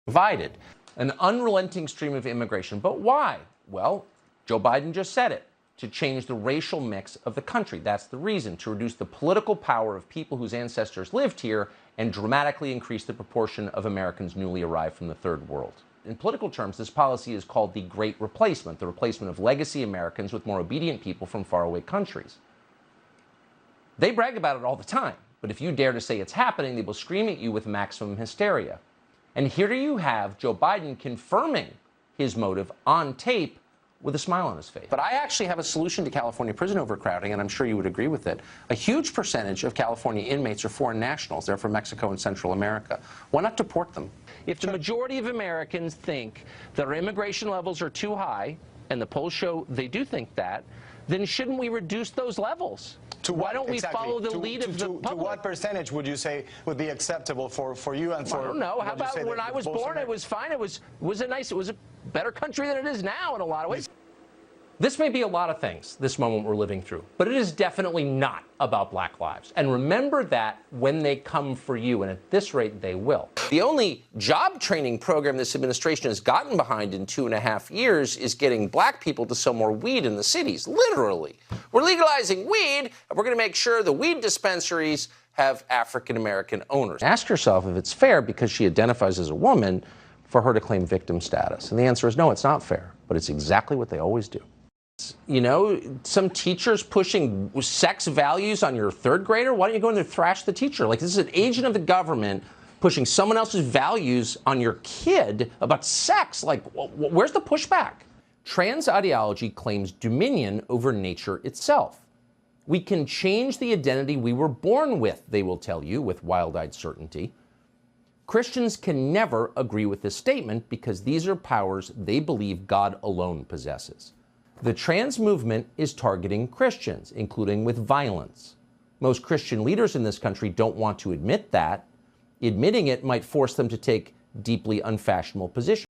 divided. An unrelenting stream of immigration. But why? Well, Joe Biden just said it. To change the racial mix of the country. That's the reason, to reduce the political power of people whose ancestors lived here and dramatically increase the proportion of Americans newly arrived from the third world. In political terms, this policy is called the Great Replacement, the replacement of legacy Americans with more obedient people from faraway countries. They brag about it all the time, but if you dare to say it's happening, they will scream at you with maximum hysteria. And here you have Joe Biden confirming his motive on tape with a smile on his face. But I actually have a solution to California prison overcrowding, and I'm sure you would agree with it. A huge percentage of California inmates are foreign nationals. They're from Mexico and Central America. Why not deport them? If the majority of Americans think that our immigration levels are too high, and the polls show they do think that, then shouldn't we reduce those levels? Why don't we follow the lead of the public? To what percentage would you say would be acceptable for you and for... I don't know. How about when I was born, it was fine. It was a better country than it is now in a lot of ways. This may be a lot of things, this moment we're living through, but it is definitely not about black lives. And remember that when they come for you, and at this rate, they will. The only job training program this administration has gotten behind in 2.5 years is getting black people to sell more weed in the cities, literally. We're legalizing weed, and we're going to make sure the weed dispensaries have African-American owners. Ask yourself if it's fair, because she identifies as a woman, for her to claim victim status. And the answer is no, it's not fair, but it's exactly what they always do. You know, some teachers pushing sex values on your third grader. Why don't you go in there and thrash the teacher? Like, this is an agent of the government pushing someone else's values on your kid about sex. Like, where's the pushback? Trans ideology claims dominion over nature itself. We can change the identity we were born with, they will tell you with wild-eyed certainty. Christians can never agree with this statement because these are powers they believe God alone possesses. The trans movement is targeting Christians, including with violence. Most Christian leaders in this country don't want to admit that. Admitting it might force them to take deeply unfashionable positions.